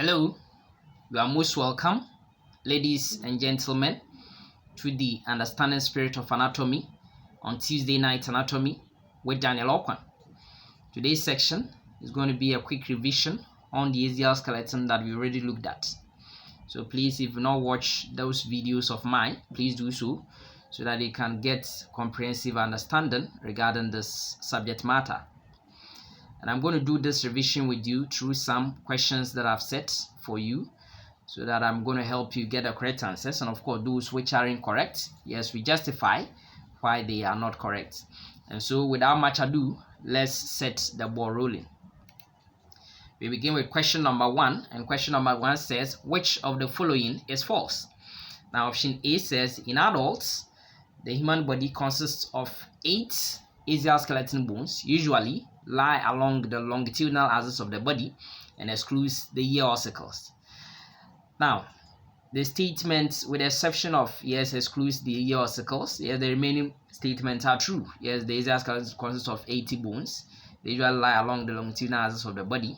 Hello, you are most welcome, ladies and gentlemen, to the Understanding Spirit of Anatomy on Tuesday Night Anatomy with Daniel Okwan. Today's section is going to be a quick revision on the axial skeleton that we already looked at. So please, if you've not watched those videos of mine, please do so that you can get comprehensive understanding regarding this subject matter. And I'm going to do this revision with you through some questions that I've set for you, so that I'm going to help you get the correct answers. And of course, those which are incorrect, yes, we justify why they are not correct. And so without much ado, let's set the ball rolling. We begin with question number 1, and question number 1 says, which of the following is false? Now option A says, in adults, the human body consists of 8 axial skeleton bones, usually lie along the longitudinal axis of the body and excludes the ear ossicles. Now, the statement, with the exception of yes, excludes the ear ossicles, yes, the remaining statements are true. Yes, the axial skeleton consists of 80 bones. They usually lie along the longitudinal axis of the body,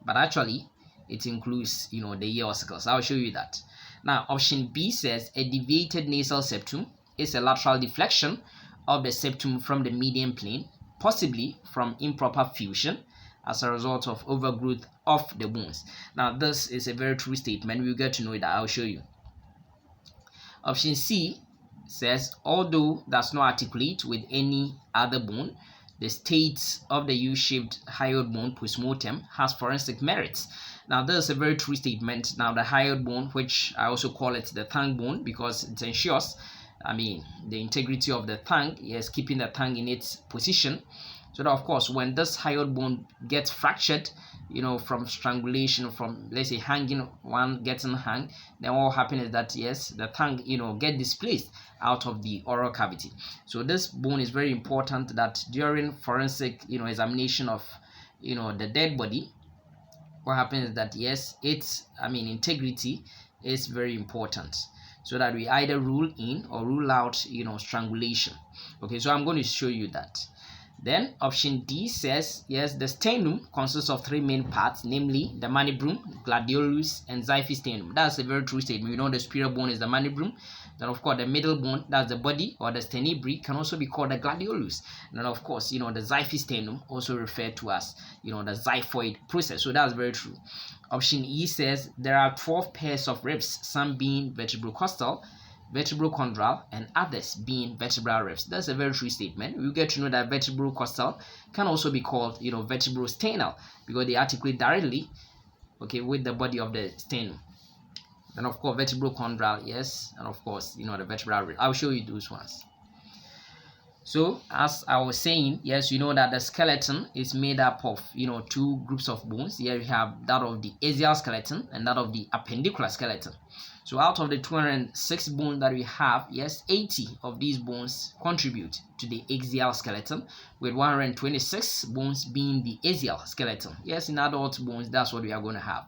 but actually, it includes, the ear ossicles. I'll show you that. Now, option B says a deviated nasal septum is a lateral deflection of the septum from the median plane, possibly from improper fusion as a result of overgrowth of the bones. Now, this is a very true statement. We'll get to know that. I'll show you. Option C says, although that's not articulate with any other bone, the state of the U-shaped hyoid bone postmortem has forensic merits. Now, this is a very true statement. Now, the hyoid bone, which I also call it the tongue bone because it ensures the integrity of the tongue, yes, keeping the tongue in its position. So that, of course, when this hyoid bone gets fractured, from strangulation, from, let's say, hanging, one getting hung, then what will happen is that, yes, the tongue, get displaced out of the oral cavity. So this bone is very important, that during forensic, examination of, the dead body, what happens is that, yes, its, integrity is very important, so that we either rule in or rule out, strangulation. Okay, so I'm going to show you that. Then option D says, yes, the sternum consists of 3 main parts, namely the manibrum, gladiolus, and xiphisternum. That's a very true statement. The superior bone is the manibrum. Then, of course, the middle bone, that's the body, or the sternebrae, can also be called the gladiolus. And then, of course, the xiphisternum, also referred to as, the xiphoid process. So that's very true. Option E says there are 12 pairs of ribs, some being vertebral costal, vertebral chondral, and others being vertebral ribs. That's a very true statement. We'll get to know that vertebral costal can also be called, vertebral sternal, because they articulate directly, okay, with the body of the sternum. And of course, vertebral chondral, yes, and of course, the vertebral rib. I'll show you those ones. So, as I was saying, yes, that the skeleton is made up of, 2 groups of bones. Here we have that of the axial skeleton and that of the appendicular skeleton. So, out of the 206 bones that we have, yes, 80 of these bones contribute to the axial skeleton, with 126 bones being the axial skeleton. Yes, in adult bones, that's what we are going to have.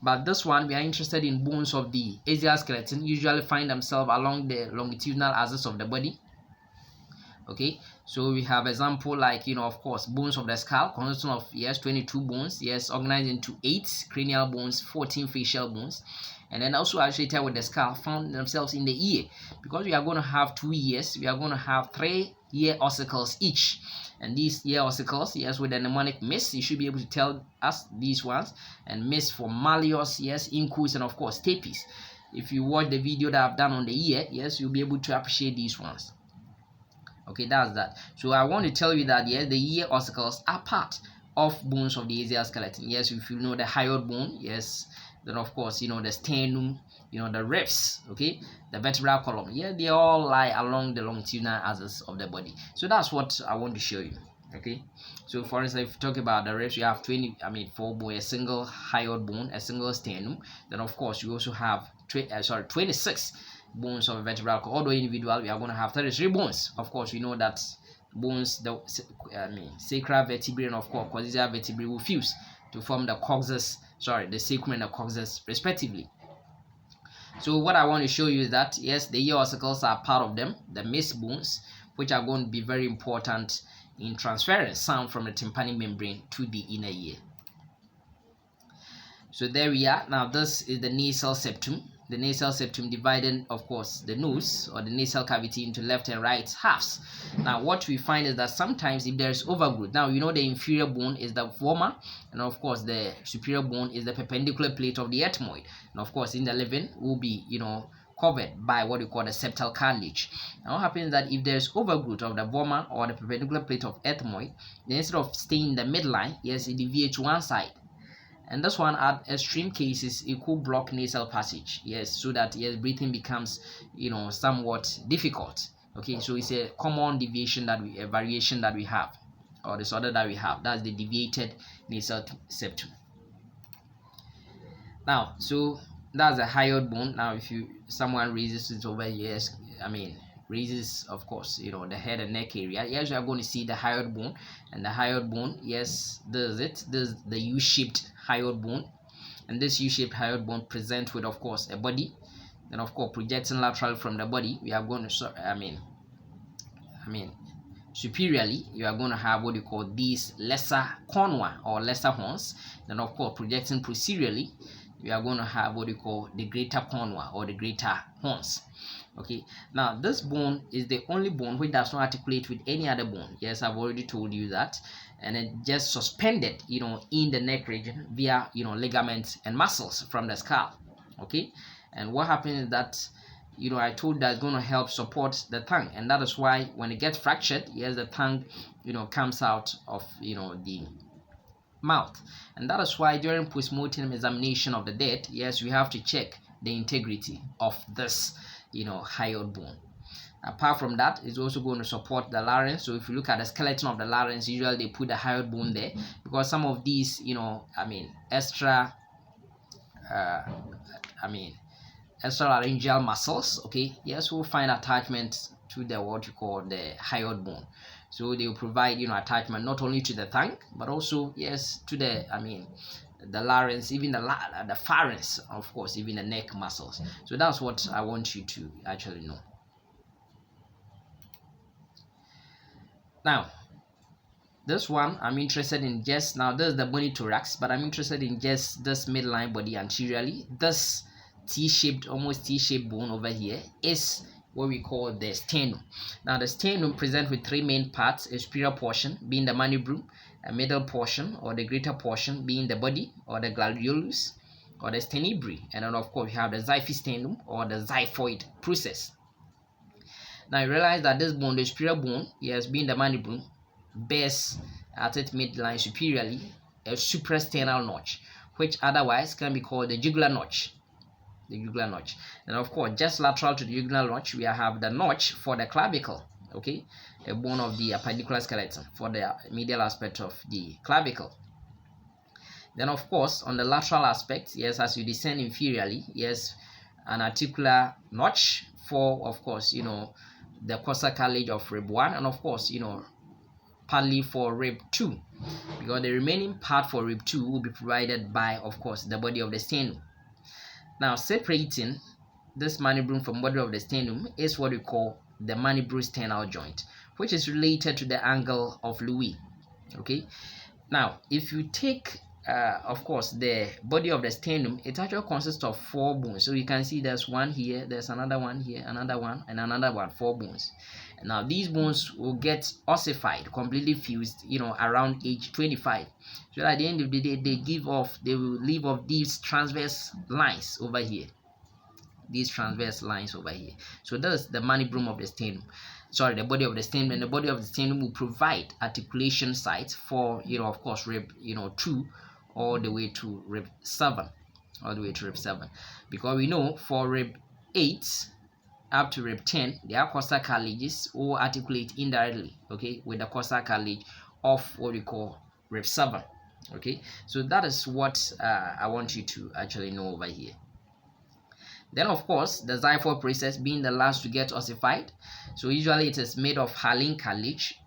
But this one, we are interested in bones of the axial skeleton, usually find themselves along the longitudinal axis of the body. Okay, so we have example like, of course, bones of the skull consisting of, yes, 22 bones, yes, organized into 8 cranial bones, 14 facial bones, and then also associated with the skull found themselves in the ear. Because we are going to have 2 ears, we are going to have 3 ear ossicles each. And these ear ossicles, yes, with the mnemonic MIS, you should be able to tell us these ones. And MIS for malleus, yes, incus, and of course stapes. If you watch the video that I've done on the ear, yes, you'll be able to appreciate these ones. Okay, that's that. So I want to tell you that, yes, the ear ossicles are part of bones of the axial skeleton. Yes, if you know the hyoid bone, yes, then of course, the sternum, the ribs, okay, the vertebral column, yeah, they all lie along the longitudinal axis of the body. So that's what I want to show you. Okay, so for instance, if you talk about the ribs, you have 4 bones, a single hyoid bone, a single sternum. Then of course you also have 26 bones of a vertebral column. Although individual, we are going to have 33 bones. Of course, we know that bones, the sacral vertebrae and of course coccygeal vertebrae will fuse to form the the sacrum and the coccyx respectively. So what I want to show you is that, yes, the ear ossicles are part of them, the MIS bones, which are going to be very important in transferring sound from the tympanic membrane to the inner ear. So there we are. Now this is the nasal septum. The nasal septum dividing, of course, the nose or the nasal cavity into left and right halves. Now what we find is that sometimes if there's overgrowth, now you know the inferior bone is the vomer, and of course the superior bone is the perpendicular plate of the ethmoid. And of course in the living will be, covered by what we call the septal cartilage. Now what happens is that if there's overgrowth of the vomer or the perpendicular plate of ethmoid, then instead of staying in the midline, yes, it deviates to one side. And this one, at extreme cases, it could block nasal passage, yes, so that yes, breathing becomes, somewhat difficult. Okay, so it's a common deviation a variation that we have, or disorder that we have. That's the deviated nasal septum. Now, so that's a hyoid bone. Now, if someone raises it over here, raises, of course, the head and neck area, yes, we are going to see the hyoid bone. And the hyoid bone, yes, this is the U-shaped hyoid bone. And this U-shaped hyoid bone presents with, of course, a body. Then, of course, projecting lateral from the body, we are going to, superiorly, you are going to have what you call these lesser cornua or lesser horns. Then, of course, projecting posteriorly, we are going to have what you call the greater cornua or the greater horns. Okay, now this bone is the only bone which does not articulate with any other bone. Yes, I've already told you that. And it just suspended, in the neck region via, ligaments and muscles from the skull. Okay, and what happens is that, I told that it's going to help support the tongue, and that is why when it gets fractured, yes, the tongue, comes out of, the mouth. And that is why during postmortem examination of the dead, yes, we have to check the integrity of this, hyoid bone. Apart from that, it's also going to support the larynx. So if you look at the skeleton of the larynx, usually they put the hyoid bone there because some of these, extralaryngeal muscles, okay, yes, will find attachment to the what you call the hyoid bone. So they will provide, attachment not only to the tongue, but also, yes, to the, the larynx, even the pharynx, of course, even the neck muscles. So that's what I want you to actually know. Now, this one I'm interested in just now. This is the bony thorax, but I'm interested in just this midline body anteriorly. This T-shaped, almost T-shaped bone over here is what we call the sternum. Now the sternum presents with three main parts: a superior portion being the mandible, a middle portion or the greater portion being the body or the gladiolus or the sternibrae, and then of course we have the xiphisternum or the xiphoid process. Now you realize that this bone, the superior bone, yes, being the mandible, bears at its midline superiorly a suprasternal notch, which otherwise can be called the jugular notch. The jugular notch. And of course, just lateral to the jugular notch, we have the notch for the clavicle, okay, a bone of the appendicular skeleton for the medial aspect of the clavicle. Then of course, on the lateral aspect, yes, as you descend inferiorly, yes, an articular notch for, of course, the costal cartilage of rib 1, and of course, partly for rib 2, because the remaining part for rib 2 will be provided by, of course, the body of the sternum. Now, separating this mandible from body of the sternum is what we call the mandibulo-sternal joint, which is related to the angle of Louis. Okay. Now, if you take, of course, the body of the sternum, it actually consists of 4 bones. So you can see there's one here, there's another one here, another one, and another one, 4 bones. And now these bones will get ossified, completely fused, around age 25. So at the end of the day, they will leave off these transverse lines over here. These transverse lines over here. So that's the mandible of the sternum. Sorry, the body of the sternum, and the body of the sternum will provide articulation sites for, of course, rib, 2 all the way to rib 7. Because we know for rib 8 up to rib 10, their costal cartilages will articulate indirectly, okay, with the costal cartilage of what we call rib 7. Okay, so that is what I want you to actually know over here. Then of course, the xiphoid process being the last to get ossified. So usually it is made of hyaline cartilage,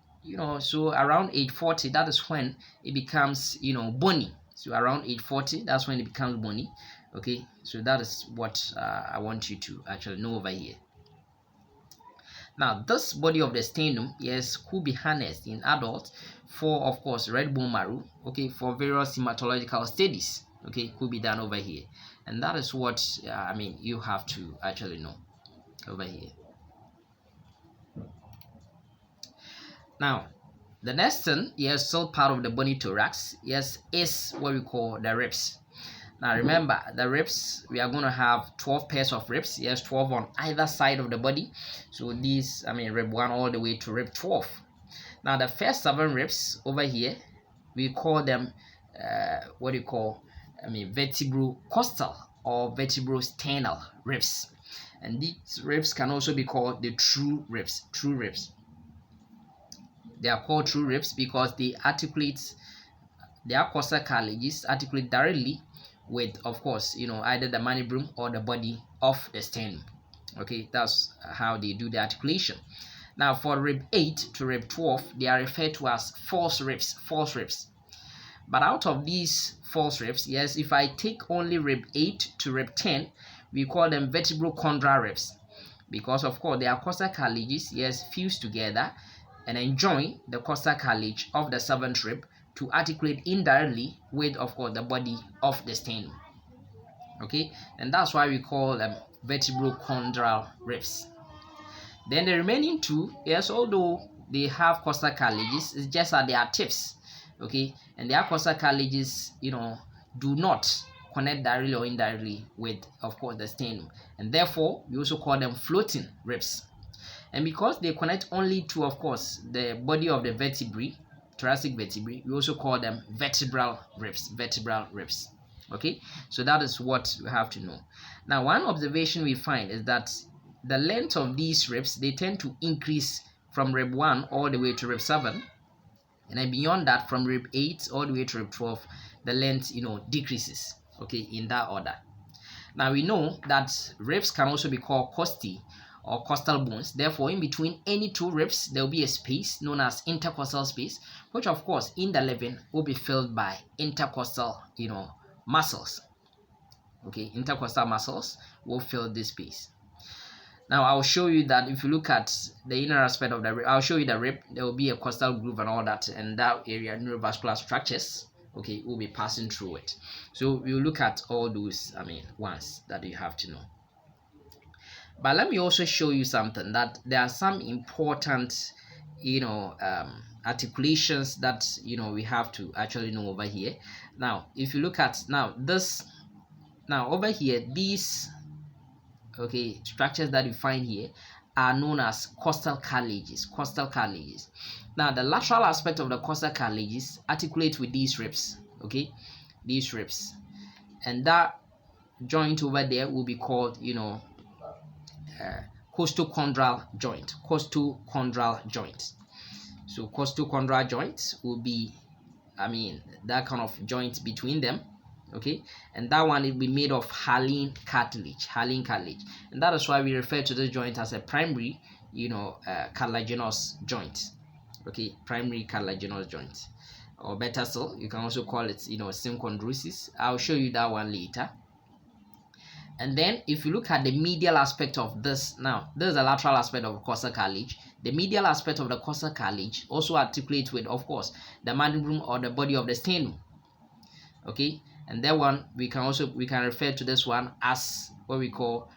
so around age 40, that is when it becomes, bony. So around age 40, that's when it becomes bony. Okay, so that is what I want you to actually know over here. Now, this body of the sternum, yes, could be harnessed in adults for, of course, red bone marrow, okay, for various hematological studies, Okay, could be done over here, and that is what you have to actually know over here. Now, the next thing, yes, still part of the bony thorax, yes, is what we call the ribs. Now remember, the ribs, we are going to have 12 pairs of ribs, yes, 12 on either side of the body. So these, rib 1 all the way to rib 12. Now the first 7 ribs over here, we call them vertebral costal or vertebral sternal ribs, and these ribs can also be called the true ribs. They are called true ribs because they articulate, their costal cartilages articulate directly with, of course, either the mandible or the body of the sternum. Okay, that's how they do the articulation. Now for rib 8 to rib 12, they are referred to as false ribs. But out of these false ribs, yes, if I take only rib 8 to rib 10, we call them vertebral chondral ribs, because of course their costal cartilages, yes, fuse together and enjoin the costal cartilage of the 7th rib to articulate indirectly with, of course, the body of the sternum. Okay, and that's why we call them vertebral chondral ribs. Then the remaining 2, yes, although they have costal cartilages, it's just that they are tips. Okay, and their costal cartilages, do not connect directly or indirectly with, of course, the sternum, and therefore we also call them floating ribs. And because they connect only to, of course, the body of the vertebrae, thoracic vertebrae, we also call them vertebral ribs. Okay, so that is what we have to know. Now, one observation we find is that the length of these ribs, they tend to increase from rib 1 all the way to rib 7, and then beyond that, from rib 8 all the way to rib 12, the length decreases. Okay, in that order. Now we know that ribs can also be called costae or costal bones. Therefore, in between any 2 ribs, there will be a space known as intercostal space, which of course in the living will be filled by intercostal muscles. Okay, intercostal muscles will fill this space. Now I'll show you that if you look at the inner aspect of the rib, I'll show you the rib, there will be a costal groove and all that, and that area, neurovascular structures, okay, will be passing through it. So we'll look at all those ones that you have to know. But let me also show you something, that there are some important articulations that we have to actually know over here. Now if you look at over here, these structures that you find here are known as costal cartilages. Now the lateral aspect of the costal cartilages articulate with these ribs, these ribs, and that joint over there will be called costochondral joint. So costochondral joint will be that kind of joint between them, okay, and that one will be made of hyaline cartilage, and that is why we refer to this joint as a primary cartilaginous joint. Okay, primary cartilaginous joint, or better still, you can also call it synchondrosis. I'll show you that one later. And then if you look at the medial aspect of this, now this is the lateral aspect of costal cartilage. The medial aspect of the costal cartilage also articulates with, of course, the mandible or the body of the sternum. Okay, and that one we can refer to this one as what we call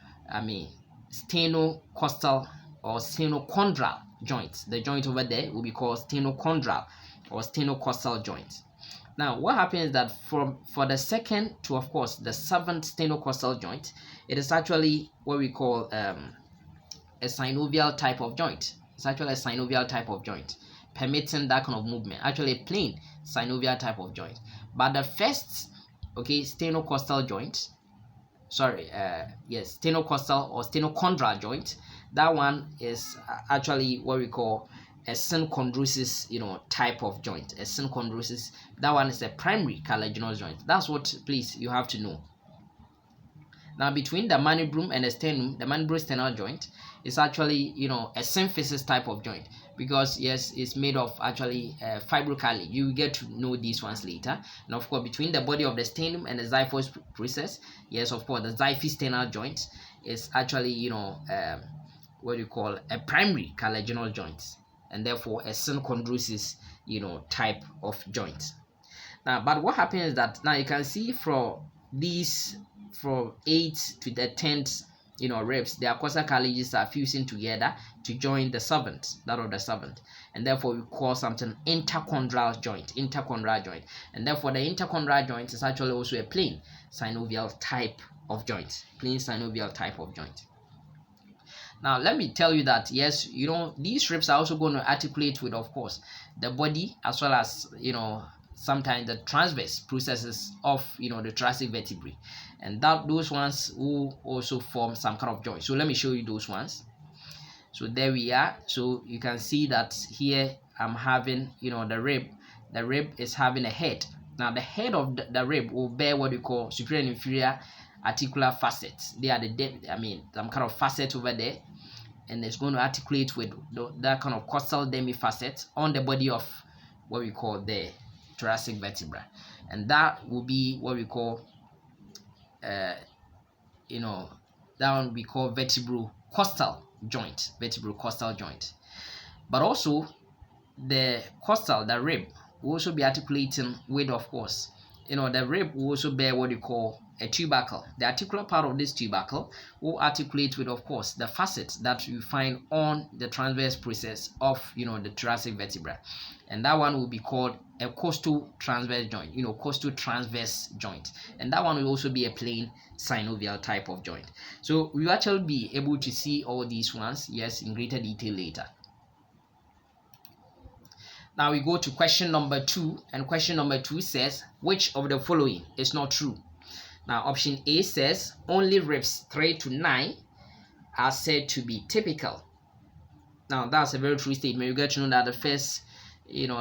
stenocostal or stenochondral joint. The joint over there will be called stenochondral or stenocostal joint. Now, what happens is that for the 2nd to, of course, the 7th stenocostal joint, it is actually what we call a synovial type of joint. It's actually a synovial type of joint, permitting that kind of movement. Actually, a plain synovial type of joint. But the first, stenocostal joint, stenocostal or stenochondral joint, that one is actually what we call a synchondrosis, type of joint. A synchondrosis, that one is a primary cartilaginous joint. That's what, please, you have to know. Now, between the mandible and the sternum, the mandibular-sternal joint is actually, a symphysis type of joint, because yes, it's made of actually fibrocartilage. You will get to know these ones later. And of course, between the body of the sternum and the xiphoid process, yes, of course, the xiphy-sternal joint is actually, what you call a primary cartilaginous joint, and therefore a synchondrosis type of joint. Now, but what happens is that now you can see from 8 to the 10th, ribs, their costal cartilages are fusing together to join the seventh, that of the seventh, and therefore we call something interchondral joint. And therefore the interchondral joint is actually also a plain synovial type of joint. Now let me tell you that yes, these ribs are also going to articulate with, of course, the body, as well as sometimes the transverse processes of the thoracic vertebrae, and those ones will also form some kind of joint. So let me show you those ones. So there we are. So you can see that here I'm having the rib is having a head. Now the head of the rib will bear what we call superior and inferior articular facets. They are some kind of facet over there, and it's going to articulate with that kind of costal demifacet on the body of what we call the thoracic vertebra, and that will be what we call that one we call vertebral costal joint. But also the costal, the rib, will also be articulating with, of course, the rib will also bear what you call a tubercle. The articular part of this tubercle will articulate with, of course, the facets that you find on the transverse process of the thoracic vertebra, and that one will be called a costal transverse joint. And that one will also be a plain synovial type of joint. So we'll actually be able to see all these ones, yes, in greater detail later. Now we go to question number 2, and question number 2 says, which of the following is not true? Now option A says only ribs 3 to 9 are said to be typical. Now that's a very true statement. You get to know that the first,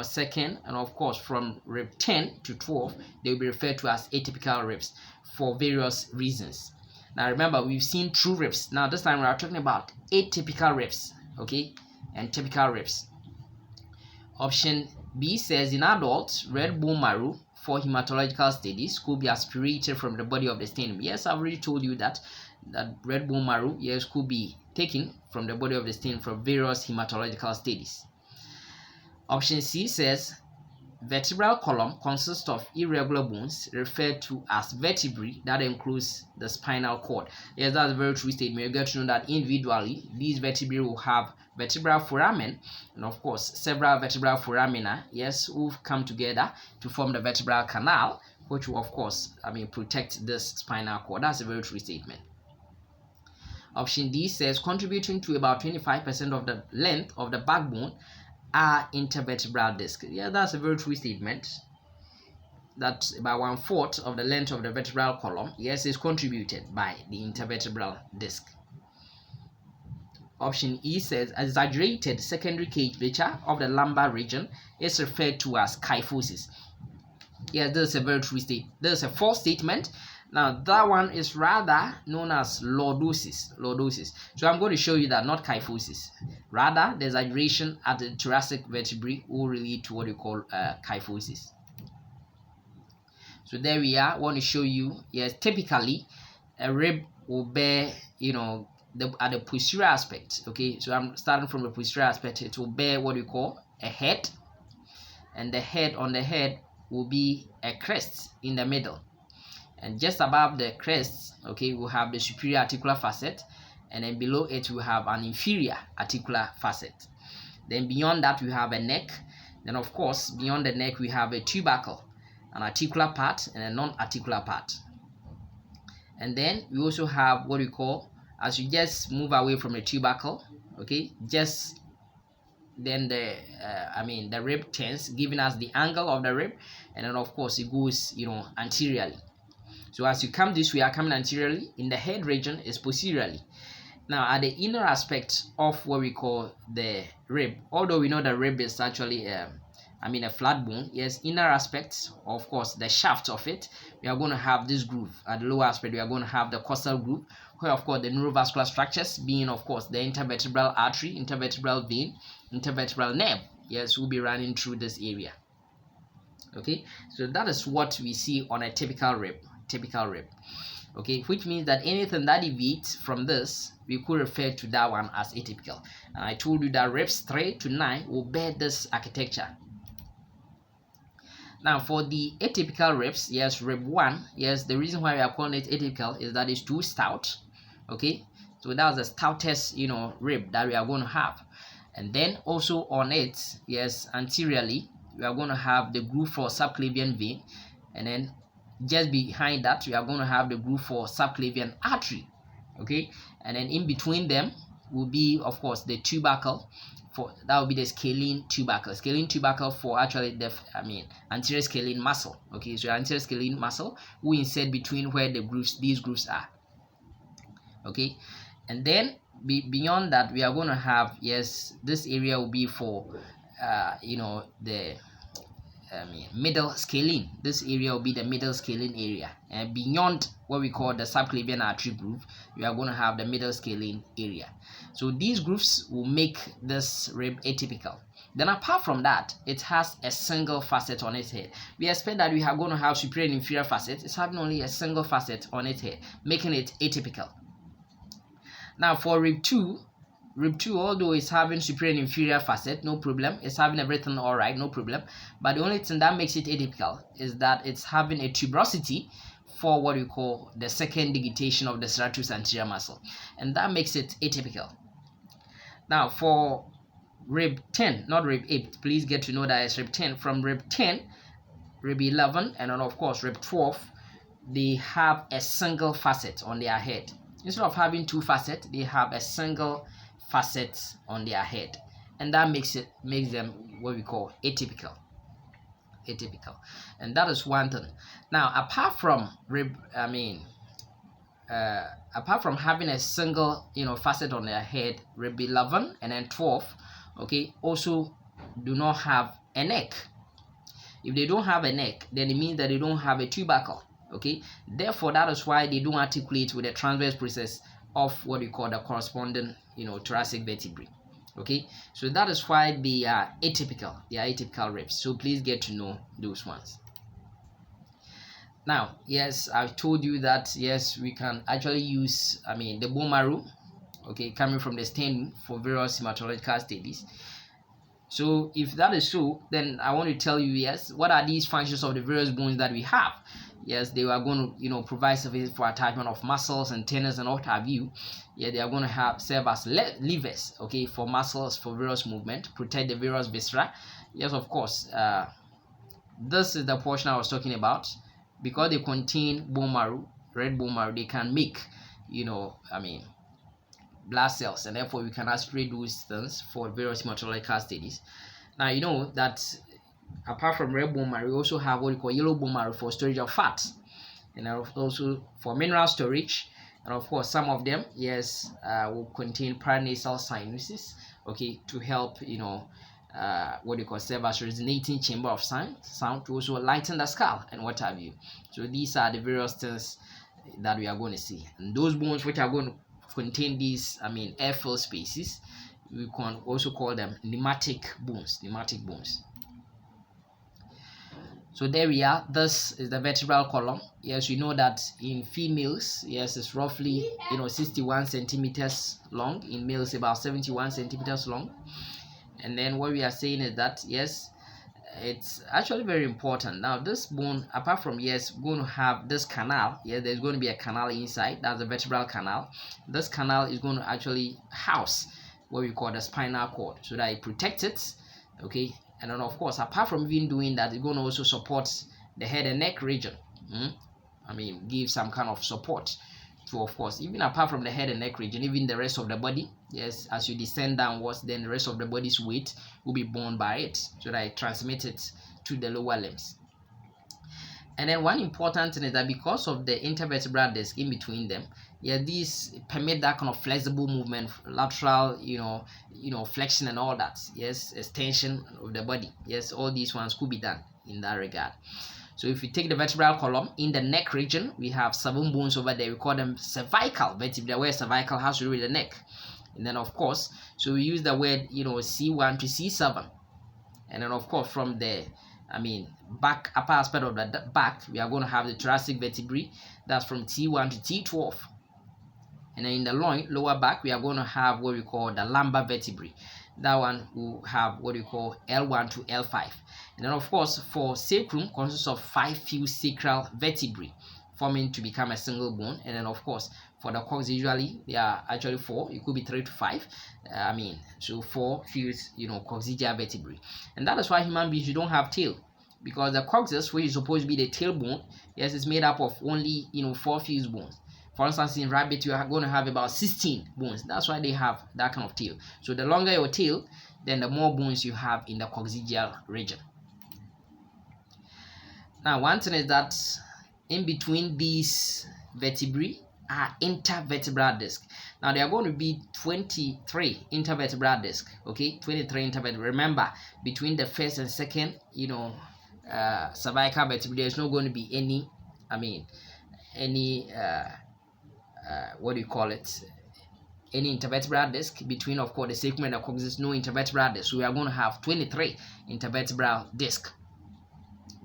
second, and of course from rib 10 to 12, they will be referred to as atypical ribs for various reasons. Now remember, we've seen true ribs. Now this time we are talking about atypical ribs, okay, and typical ribs. Option B says in adults, red bone marrow for hematological studies could be aspirated from the body of the sternum. Yes, I've already told you that red bone marrow, yes, could be taken from the body of the sternum for various hematological studies. Option C says vertebral column consists of irregular bones referred to as vertebrae that includes the spinal cord. Yes, that's a very true statement. You get to know that individually these vertebrae will have vertebral foramen, and of course several vertebral foramina, yes, will come together to form the vertebral canal, which will of course protect this spinal cord. That's a very true statement. Option D says contributing to about 25% of the length of the backbone are intervertebral discs. Yeah, that's a very true statement. That about 1/4 of the length of the vertebral column, yes, is contributed by the intervertebral disc. Option E says exaggerated secondary curvature of the lumbar region is referred to as kyphosis. Yes, this is a very true statement. This is a false statement. Now that one is rather known as lordosis. So I'm going to show you that, not kyphosis. Rather, the exaggeration at the thoracic vertebrae will lead to what you call kyphosis. So there we are. I want to show you, yes, typically a rib will bear, at the posterior aspect. Okay, so I'm starting from the posterior aspect. It will bear what we call a head, and the head will be a crest in the middle, and just above the crest, okay, we'll have the superior articular facet, and then below it we have an inferior articular facet. Then beyond that we have a neck. Then of course beyond the neck we have a tubercle, an articular part and a non-articular part. And then we also have what we call, as you just move away from the tubercle, okay, just then the rib turns, giving us the angle of the rib, and then of course it goes anteriorly. So as you come this way, are coming anteriorly. In the head region is posteriorly. Now at the inner aspect of what we call the rib, although we know the rib is actually a flat bone, yes, inner aspect, of course the shaft of it, we are going to have this groove. At the lower aspect we are going to have the costal groove, where of course the neurovascular structures being of course the intervertebral artery, intervertebral vein, intervertebral nerve, yes, will be running through this area. Okay, so that is what we see on a typical rib. Okay, which means that anything that deviates from this, we could refer to that one as atypical. And I told you that ribs 3 to 9 will bear this architecture. Now for the atypical ribs, yes, rib 1, yes, the reason why we are calling it atypical is that it's too stout. Okay, so that's the stoutest, rib that we are going to have. And then also on it, yes, anteriorly, we are going to have the groove for subclavian vein, and then just behind that we are going to have the groove for subclavian artery. Okay, and then in between them will be, of course, the tubercle. For that will be the scalene tubercle. Scalene tubercle for actually the anterior scalene muscle. Okay, so anterior scalene muscle we insert between where these grooves are. Okay, and then beyond that we are going to have, yes, this area will be for the middle scalene. This area will be the middle scalene area, and beyond what we call the subclavian artery groove, we are going to have the middle scalene area. So these grooves will make this rib atypical. Then apart from that, it has a single facet on its head. We expect that we are going to have superior and inferior facets. It's having only a single facet on its head, making it atypical. Now for rib 2, although it's having superior and inferior facet, no problem. It's having everything all right, no problem. But the only thing that makes it atypical is that it's having a tuberosity for what we call the second digitation of the serratus anterior muscle, and that makes it atypical. Now for rib 10, not rib 8, please get to know that it's rib 10. From rib 10, rib 11, and then of course rib 12, they have a single facet on their head. Instead of having two facets, they have a single facet on their head, and that makes them what we call atypical. And that is one thing. Now apart from apart from having a single facet on their head, rib 11 and then 12, okay, also do not have a neck. If they don't have a neck, then it means that they don't have a tubercle. Okay, therefore that is why they don't articulate with the transverse process of what we call the corresponding thoracic vertebrae. Okay, so that is why they are atypical. They are atypical ribs. So please get to know those ones. Now, yes, I've told you that yes, we can actually use the bone marrow, okay, coming from the Steno for various hematological studies. So if that is so, then I want to tell you, yes, what are these functions of the various bones that we have? Yes, they are going to provide services for attachment of muscles and tendons and what have you. Yeah, they are going to serve as levers, okay, for muscles for various movement, protect the various viscera. Yes, of course, this is the portion I was talking about. Because they contain bone marrow, red bone marrow, they can make blood cells, and therefore we can aspirate those things for various hematological studies. Now you know that apart from red bone marrow, we also have what we call yellow bone marrow for storage of fat, and also for mineral storage. And of course, some of them, yes, will contain paranasal sinuses, okay, to help what we call serve as resonating chamber of sound to also lighten the skull and what have you. So these are the various things that we are going to see, and those bones which are going to contain these airfill spaces, we can also call them pneumatic bones. So there we are. This is the vertebral column. Yes, we know that in females, yes, it's roughly 61 centimeters long. In males, about 71 centimeters long. And then what we are saying is that yes, it's actually very important. Now this bone, apart from going to have this canal, there's going to be a canal inside. That's the vertebral canal. This canal is going to actually house what we call the spinal cord, so that it protects it, okay. And then of course, apart from even doing that, it's going to also support the head and neck region. Give some kind of support to, of course, even apart from the head and neck region, even the rest of the body. Yes, as you descend downwards, then the rest of the body's weight will be borne by it, so that it transmits it to the lower limbs. And then one important thing is that because of the intervertebral disc in between them, these permit that kind of flexible movement, lateral, flexion and all that. Yes, extension of the body. Yes, all these ones could be done in that regard. So if you take the vertebral column, in the neck region, we have 7 bones over there. We call them cervical vertebrae, where cervical has to do with the neck. And then of course, so we use the word C1 to C7. And then of course, from the back, upper aspect of the back, we are going to have the thoracic vertebrae. That's from T1 to T12. And then in the loin, lower back, we are going to have what we call the lumbar vertebrae. that one will have what we call L1 to L5. And then of course for sacrum consists of 5 fused sacral vertebrae forming to become a single bone. And then of course for the cox usually they are actually 4, it could be 3 to 5. So 4 fused coccygeal vertebrae. And that is why human beings, you don't have tail, because the coccyx, which is supposed to be the tailbone, yes, is made up of only 4 fused bones. For instance, in rabbit, you are going to have about 16 bones. That's why they have that kind of tail. So the longer your tail, then the more bones you have in the coccygeal region. Now, one thing is that in between these vertebrae are intervertebral discs. Now, there are going to be 23 intervertebral discs. Okay, 23 intervertebral. Remember, between the first and second, cervical vertebrae, there's not going to be any, any intervertebral disc. Between, of course, the sacrum and the coccyx, no intervertebral disc. So we are going to have 23 intervertebral discs.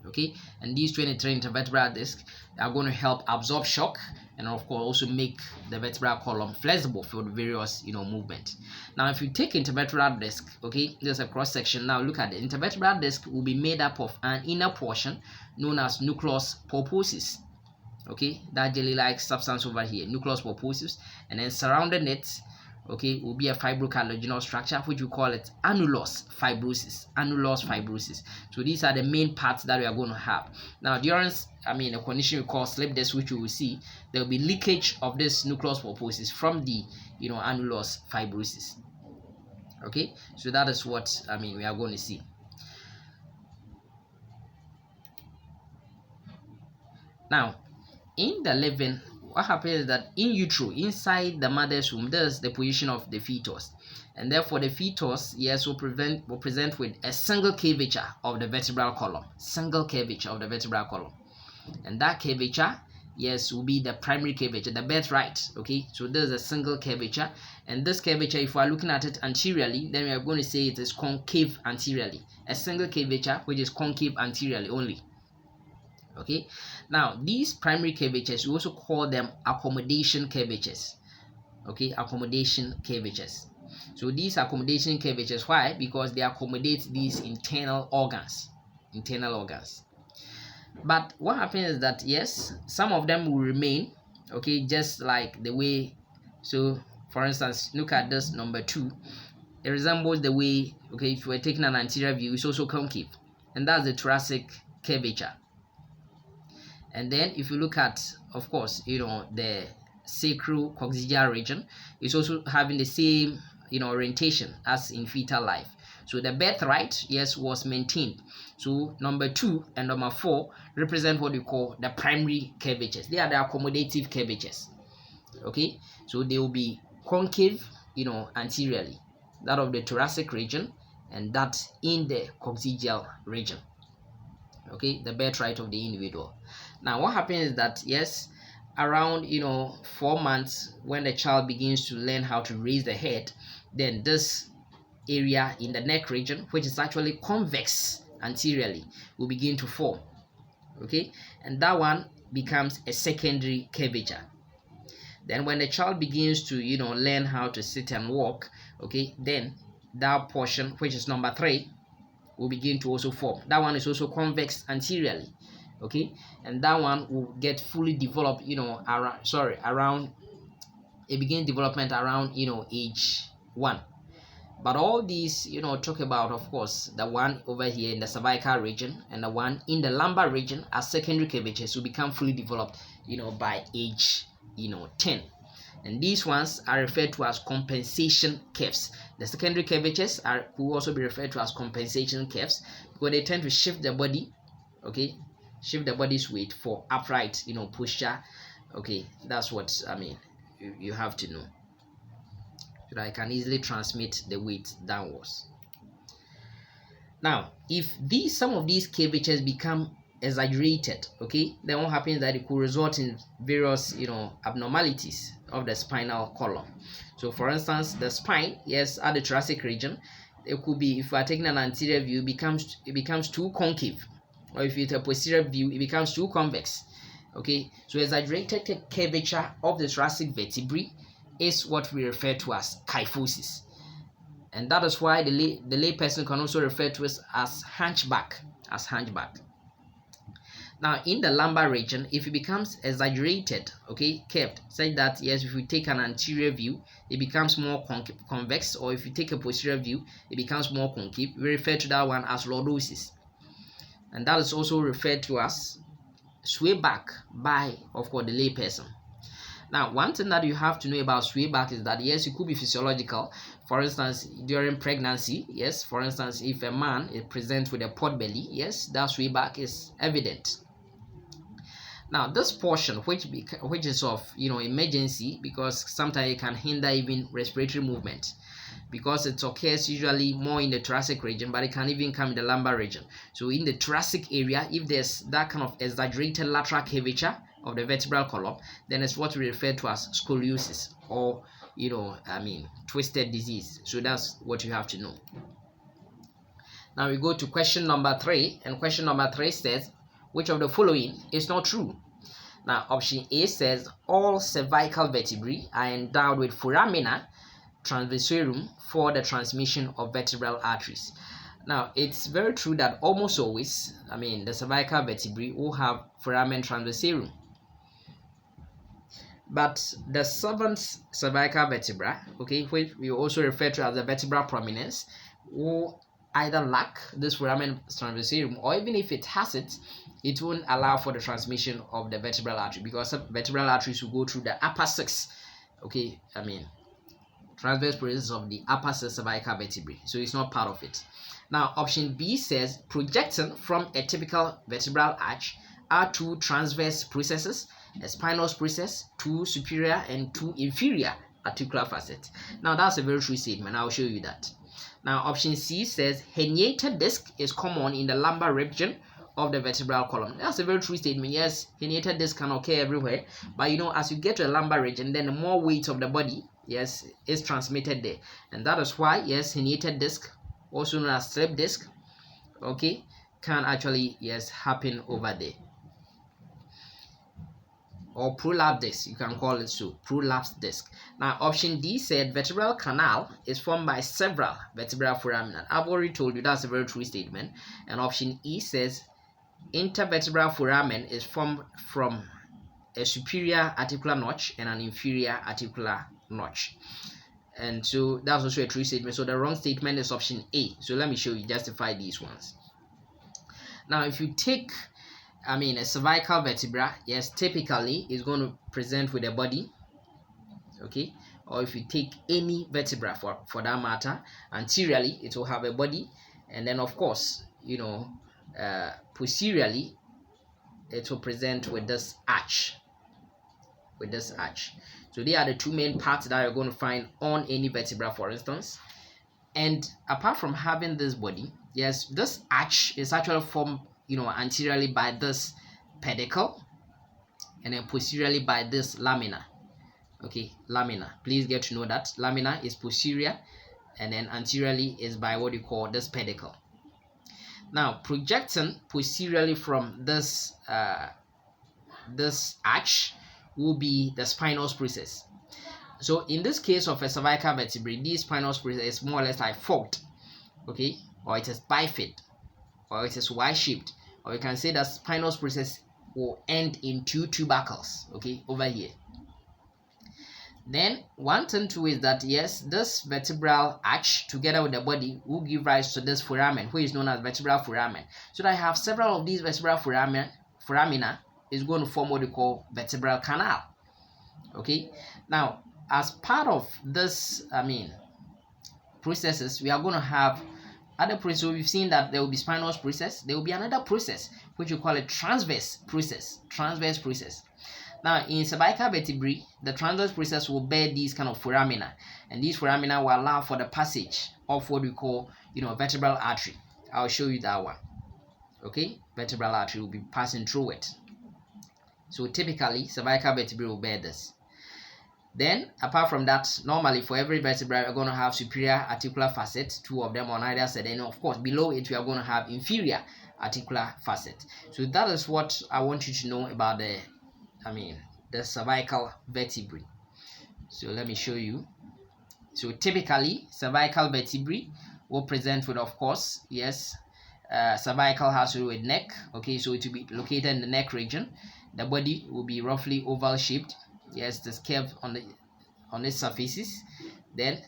Okay, and these 23 intervertebral discs are going to help absorb shock, and of course also make the vertebral column flexible for the various movement. Now, if you take intervertebral disc, okay, there's a cross section. Now look at it. Intervertebral disc will be made up of an inner portion known as nucleus pulposus. Okay, that jelly-like substance over here, nucleus pulposus, and then surrounding it, okay, will be a fibrocartilaginous structure, which we call it annulus fibrosis. Annulus fibrosis. So these are the main parts that we are going to have. Now, during a condition we call slip disc, which we will see, there will be leakage of this nucleus pulposus from the annulus fibrosis. Okay, so that is what we are going to see. Now, in the living, what happens is that in utero, inside the mother's womb, there's the position of the fetus, and therefore the fetus, yes, will present with a single curvature of the vertebral column. Single curvature of the vertebral column, and that curvature, yes, will be the primary curvature, the birthright. Okay, so there's a single curvature, and this curvature, if we are looking at it anteriorly, then we are going to say it is concave anteriorly. A single curvature which is concave anteriorly only. Okay, now these primary curvatures, we also call them accommodation curvatures. Okay, accommodation curvatures. So these accommodation curvatures, why? Because they accommodate these internal organs. But what happens is that, yes, some of them will remain, okay, just like the way. So for instance, look at this number 2. It resembles the way, okay, if we're taking an anterior view, it's also concave, and that's the thoracic curvature. And then if you look at, of course, the sacral coccygeal region, is also having the same orientation as in fetal life. So the birthright, yes, was maintained. So number 2 and number 4 represent what we call the primary curvatures. They are the accommodative curvatures. Okay, so they will be concave, anteriorly, that of the thoracic region, and that in the coccygeal region. Okay, the birthright of the individual. Now, what happens is that, yes, around 4 months, when the child begins to learn how to raise the head, then this area in the neck region, which is actually convex anteriorly, will begin to form. Okay, and that one becomes a secondary curvature. Then when the child begins to learn how to sit and walk, okay, then that portion, which is number 3, will begin to also form. That one is also convex anteriorly. Okay, and that one will get fully developed around it begins development around age 1. But all these talk about, of course, the one over here in the cervical region and the one in the lumbar region as secondary curvatures will become fully developed by age 10. And these ones are referred to as compensation curves. The secondary curvatures will also be referred to as compensation curves, because they tend to shift the body, okay, shift the body's weight for upright posture. Okay, that's what you have to know, so that I can easily transmit the weight downwards. Now, if some of these curvatures become exaggerated, okay, then what happens is that it could result in various abnormalities of the spinal column. So for instance, the spine, yes, at the thoracic region, it could be, if we are taking an anterior view, it becomes too concave, or if it's a posterior view, it becomes too convex. Okay, so exaggerated curvature of the thoracic vertebrae is what we refer to as kyphosis. And that is why the lay person can also refer to it as hunchback. Now, in the lumbar region, if it becomes exaggerated, okay, curved, such that yes, if you take an anterior view, it becomes more convex, or if you take a posterior view, it becomes more concave, we refer to that one as lordosis. And that is also referred to as sway back by, of course, the lay person. Now, one thing that you have to know about sway back is that yes, it could be physiological. For instance, during pregnancy, yes, for instance, if a man is present with a pot belly, yes, that sway back is evident. Now, this portion, which is of emergency, because sometimes it can hinder even respiratory movement, because it occurs usually more in the thoracic region, but it can even come in the lumbar region. So in the thoracic area, if there's that kind of exaggerated lateral curvature of the vertebral column, then it's what we refer to as scoliosis, or twisted disease. So that's what you have to know. Now we go to question number 3, and question number 3 says, which of the following is not true? Now, option A says all cervical vertebrae are endowed with foramina transversarum for the transmission of vertebral arteries. Now, it's very true that almost always, the cervical vertebrae will have foramen transversarum. But the 7th cervical vertebra, okay, which we also refer to as the vertebral prominence, will either lack this foramen transversarum, or even if it has it, it won't allow for the transmission of the vertebral artery, because vertebral arteries will go through the upper 6, okay, transverse processes of the upper 6 cervical vertebrae, so it's not part of it. Now, option B says projecting from a typical vertebral arch are 2 transverse processes, a spinal process, 2 superior and 2 inferior articular facets. Now, that's a very true statement. I'll show you that. Now, option C says herniated disc is common in the lumbar region of the vertebral column. That's a very true statement. Yes, herniated disc can occur everywhere, but as you get to the lumbar region, then the more weight of the body, yes, is transmitted there, and that is why yes, herniated disc, also known as slip disc, okay, can actually happen over there. Or prolapse disc, you can call it so, prolapse disc. Now, option D said vertebral canal is formed by several vertebral foramina. I've already told you that's a very true statement. And option E says intervertebral foramen is formed from a superior articular notch and an inferior articular notch. And so that's also a true statement. So the wrong statement is option A. So let me show you, justify these ones. Now, if you take a cervical vertebra, yes, typically is going to present with a body, okay, or if you take any vertebra for that matter, anteriorly it will have a body, and then of course posteriorly it will present with this arch. So they are the 2 main parts that you're going to find on any vertebra, for instance. And apart from having this body, yes, this arch is actually formed anteriorly by this pedicle, and then posteriorly by this lamina. Okay, lamina. Please get to know that lamina is posterior, and then anteriorly is by what you call this pedicle. Now, projecting posteriorly from this this arch will be the spinal process. So in this case of a cervical vertebrae, this spinal process is more or less like forked, okay, or it is bifid, or it is Y-shaped, or you can say that spinal process will end in 2 tubercles, okay, over here. Then one thing too is that yes, this vertebral arch together with the body will give rise to this foramen, which is known as vertebral foramen. So that I have several of these vertebral foramina is going to form what we call vertebral canal. Okay, now as part of this processes, we are going to have other process. So we've seen that there will be spinal process, there will be another process which we call a transverse process. Now in cervical vertebrae, the transverse process will bear these kind of foramina, and these foramina will allow for the passage of what we call vertebral artery. I'll show you that one. Okay, vertebral artery will be passing through it. So typically cervical vertebrae will bear this. Then apart from that, normally for every vertebra we're going to have superior articular facet, 2 of them on either side, and of course below it we are going to have inferior articular facet. So that is what I want you to know about the cervical vertebrae. So let me show you. So typically, cervical vertebrae will present with, of course, yes, cervical has to do with neck. Okay, so it will be located in the neck region. The body will be roughly oval shaped. Yes, the curve on its surfaces. Then,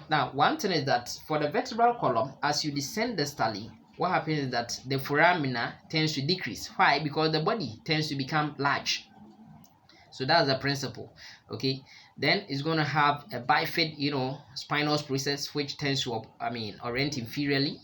now one thing is that for the vertebral column, as you descend distally, what happens is that the foramina tends to decrease. Why? Because the body tends to become large. So that's the principle. Okay, then it's going to have a bifid, spinal process, which tends to orient inferiorly.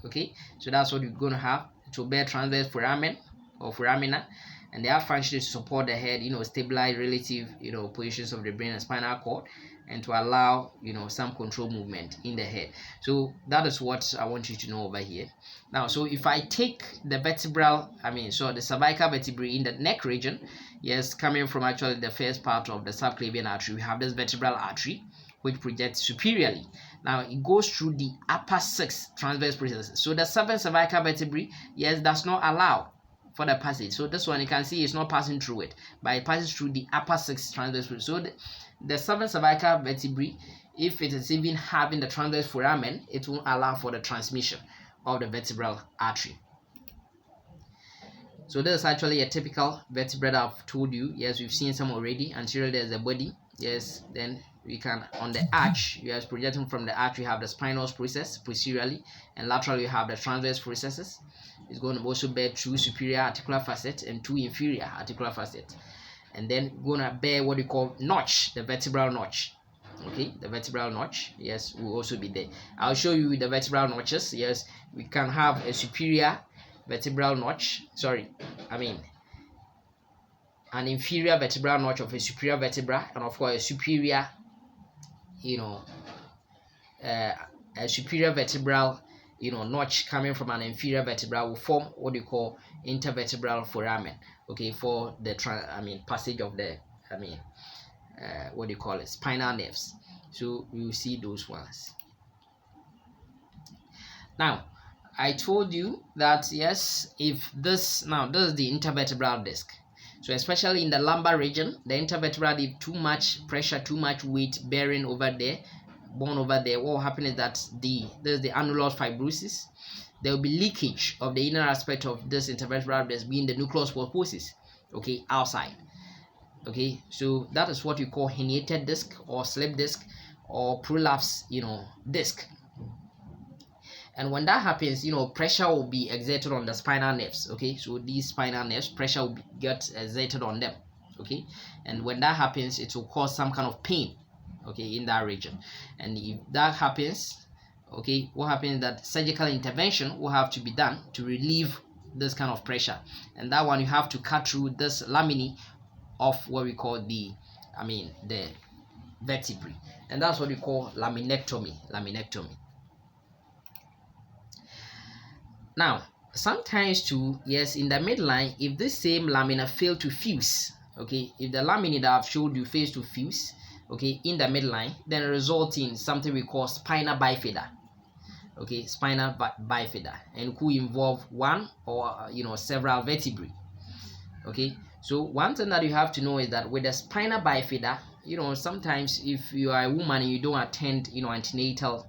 Okay, so that's what you're going to have. It will bear transverse foramen or foramina, and they have function to support the head, stabilize relative positions of the brain and spinal cord, and to allow some control movement in the head. So that is what I want you to know over here. Now, so if I take the the cervical vertebrae in the neck region, yes, coming from actually the first part of the subclavian artery, we have this vertebral artery which projects superiorly. Now it goes through the upper 6 transverse processes. So the 7 cervical vertebrae, yes, does not allow for the passage. So this one you can see is not passing through it, but it passes through the upper 6 transverse processes. So the 7 cervical vertebrae, if it is even having the transverse foramen, it won't allow for the transmission of the vertebral artery. So this is actually a typical vertebra that I've told you. Yes, we've seen some already. Anterior there's the body. Yes, then we can on the arch, yes, projecting from the arch, you have the spinal process posteriorly, and laterally you have the transverse processes. It's going to also bear 2 superior articular facets and 2 inferior articular facets, and then going to bear what we call notch, the vertebral notch. Okay, the vertebral notch, yes, will also be there. I'll show you the vertebral notches. Yes, we can have a superior vertebral notch, an inferior vertebral notch of a superior vertebra, and of course a superior a superior vertebral notch coming from an inferior vertebra will form what you call intervertebral foramen, okay, for the passage of the what do you call it, spinal nerves. So you see those ones. Now I told you that yes, if this is the intervertebral disc. So especially in the lumbar region, the intervertebral, if too much pressure, too much weight bearing over there, born over there, what will happen is that there's the annulus fibrosis. There will be leakage of the inner aspect of this intervertebral disc, being the nucleus pulposus, okay, outside. Okay, so that is what we call herniated disc or slip disc or prolapse, disc. And when that happens, pressure will be exerted on the spinal nerves. Okay, so these spinal nerves, pressure will get exerted on them. Okay, and when that happens, it will cause some kind of pain, okay, in that region. And if that happens, okay, what happens is that surgical intervention will have to be done to relieve this kind of pressure. And that one, you have to cut through this laminae of what we call the vertebrae, and that's what we call laminectomy. Now sometimes too, yes, in the midline, if this same lamina fail to fuse, okay, if the lamina that I've showed you fails to fuse, okay, in the midline, then it results in something we call spinal bifida. Okay, spinal bifida, and could involve one or several vertebrae. Okay, so one thing that you have to know is that with the spinal bifida, sometimes if you are a woman and you don't attend antenatal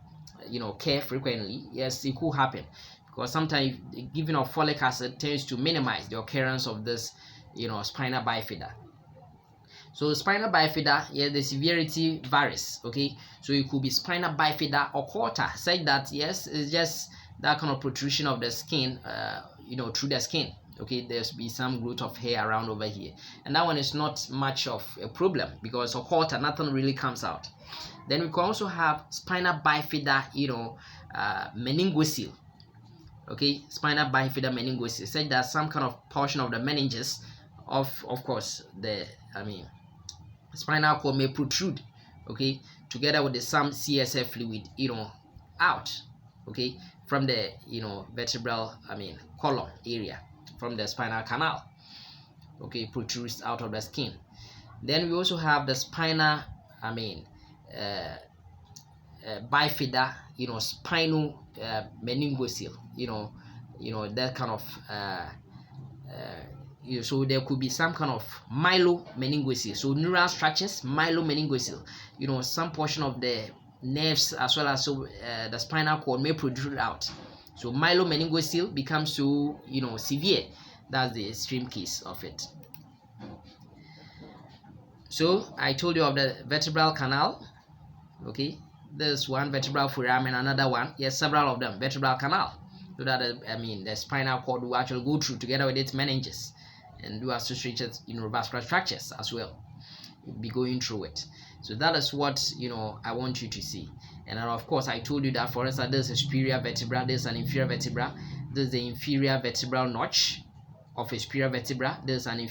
care frequently, yes, it could happen, because sometimes giving of folic acid tends to minimize the occurrence of this spinal bifida. So spinal bifida, yes, the severity varies. Okay, so it could be spinal bifida occulta, such that yes, it's just that kind of protrusion of the skin through the skin. Okay, there's be some growth of hair around over here, and that one is not much of a problem because occulta, nothing really comes out. Then we can also have spinal bifida meningocele. Okay, spinal bifida meningocele, such that some kind of portion of the meninges of course the spinal cord may protrude, okay, together with some CSF fluid out, okay, from the vertebral column area, from the spinal canal, okay, protrudes out of the skin. Then we also have the spinal bifida spinal meningocele, that kind of so there could be some kind of myelomeningocele, so neural structures, myelomeningocele, some portion of the nerves as well as the spinal cord may protrude out. So myelomeningocele becomes so severe. That's the extreme case of it. So I told you of the vertebral canal. Okay, there's one vertebral foramen, another one. Yes, several of them. Vertebral canal, so that the spinal cord will actually go through together with its meninges and do associated vascular structures as well. You'll be going through it. So that is what I want you to see. And then of course I told you that, for instance, there's a superior vertebra, there's an inferior vertebra, there's the inferior vertebral notch of a superior vertebra, there's an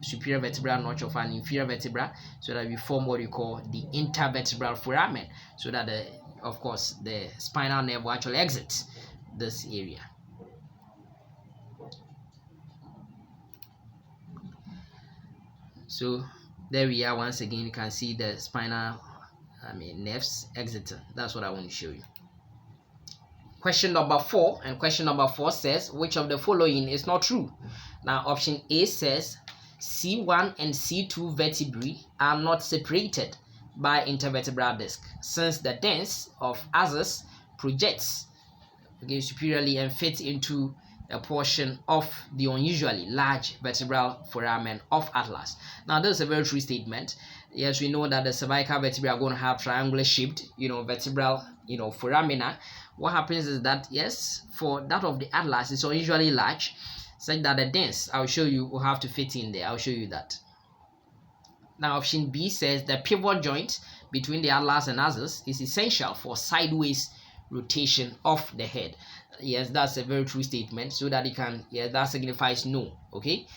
superior vertebral notch of an inferior vertebra, so that we form what we call the intervertebral foramen, so that of course the spinal nerve will actually exit this area. So there we are. Once again, you can see the spinal nerves exiting. That's what I want to show you. Question number 4, and question number 4 says, which of the following is not true? Now option A says C1 and C2 vertebrae are not separated by intervertebral disc, since the dens of axis projects superiorly and fits into a portion of the unusually large vertebral foramen of atlas. Now this is a very true statement. Yes, we know that the cervical vertebrae are going to have triangular shaped vertebral foramina. What happens is that, yes, for that of the atlas it's unusually large, such that the dens, I'll show you, will have to fit in there. I'll show you that. Now option B says the pivot joint between the atlas and axis is essential for sideways rotation of the head. Yes, that's a very true statement, so that you can, that signifies no. Okay,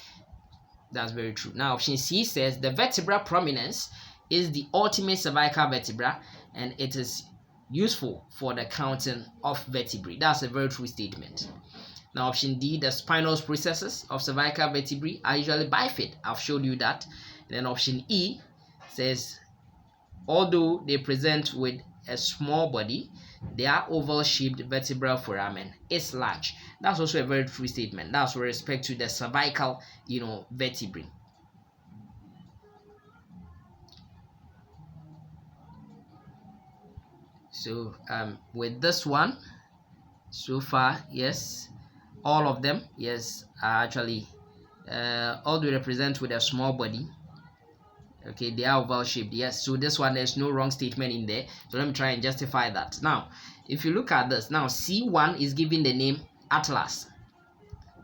that's very true. Now option C says the vertebral prominence is the ultimate cervical vertebra and it is useful for the counting of vertebrae. That's a very true statement. Now option D, the spinal processes of cervical vertebrae are usually bifid. I've showed you that. And then option E says although they present with a small body, their oval-shaped vertebral foramen is large. That's also a very true statement. That's with respect to the cervical, vertebrae. So with this one, so far, yes, all of them, yes, are actually all they represent with a small body. Okay, they are oval shaped. Yes, so this one, there's no wrong statement in there. So let me try and justify that. Now if you look at this, now C1 is given the name atlas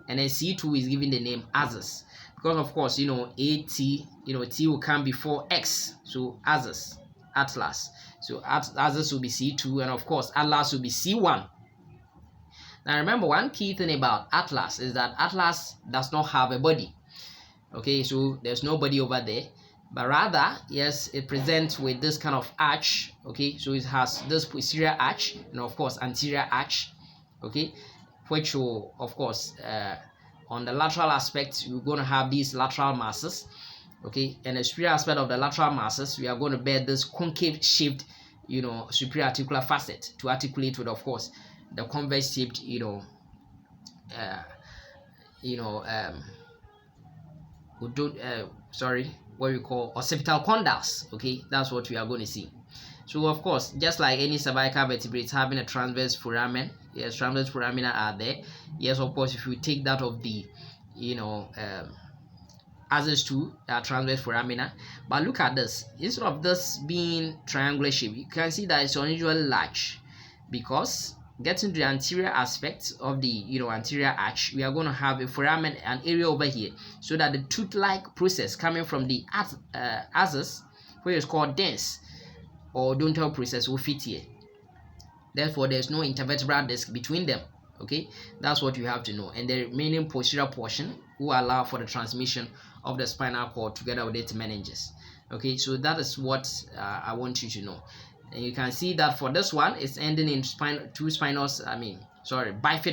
and then C2 is given the name axis, because of course AT, T will come before X, so axis, atlas. So axis will be C2 and of course atlas will be C1. Now remember, one key thing about atlas is that atlas does not have a body. Okay, so there's no body over there, but rather, yes, it presents with this kind of arch. Okay, so it has this posterior arch and of course anterior arch. Okay, which will of course on the lateral aspect you're going to have these lateral masses. Okay, and the superior aspect of the lateral masses, we are going to bear this concave shaped superior articular facet to articulate with of course the convex shaped what we call occipital condyles. Okay, that's what we are going to see. So of course, just like any cervical vertebrate having a transverse foramen, yes, transverse foramina are there. Yes, of course, if you take that of the axis too, transverse foramina. But look at this, instead of this being triangular shape, you can see that it's unusually large, because getting to the anterior aspect of the anterior arch, we are going to have a foramen, an area over here, so that the tooth-like process coming from the axis, which is called dens or odontal process, will fit here. Therefore, there's no intervertebral disc between them. Okay, that's what you have to know. And the remaining posterior portion will allow for the transmission of the spinal cord together with its meninges. Okay, so that is what I want you to know. And you can see that for this one, it's ending in bifid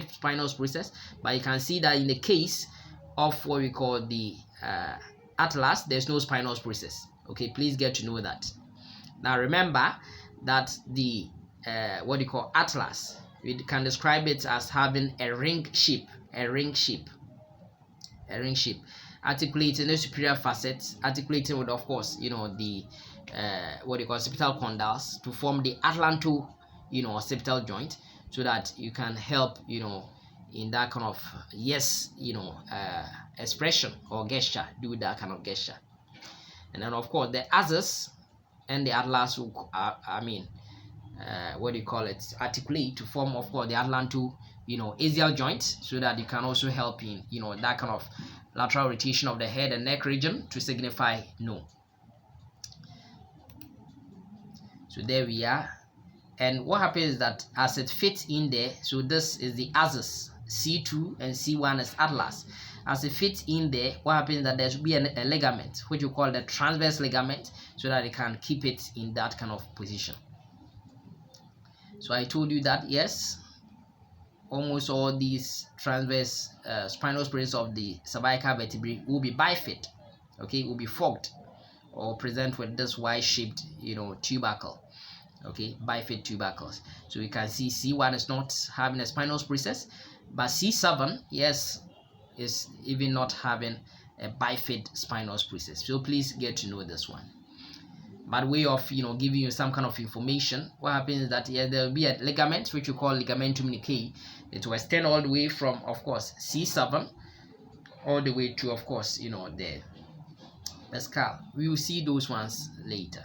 spinal process. But you can see that in the case of what we call the atlas, there's no spinal process. Okay, please get to know that. Now remember that the what you call atlas, we can describe it as having a ring shape, articulating the superior facets, articulating with, of course, the what you call occipital condyles to form the atlanto, occipital joint, so that you can help, in that kind of expression or gesture, do that kind of gesture. And then, of course, the axis and the atlas will, articulate to form, of course, the atlanto, axial joint, so that you can also help in, that kind of lateral rotation of the head and neck region to signify no. So there we are. And what happens is that as it fits in there, so this is the axis, C2 and C1 is atlas. As it fits in there, what happens is that there should be a ligament, which we call the transverse ligament, so that it can keep it in that kind of position. So I told you that, yes, almost all these transverse spinal spaces of the cervical vertebrae will be bifid, okay, will be forked or present with this Y-shaped, tubercle, okay, bifid tubercles. So you can see C1 is not having a spinal process, but C7, yes, is even not having a bifid spinal process. So please get to know this one. By way of giving you some kind of information, what happens is that there will be a ligament which we call ligamentum nuchae. It will extend all the way from, of course, C7 all the way to, of course, the skull. We will see those ones later.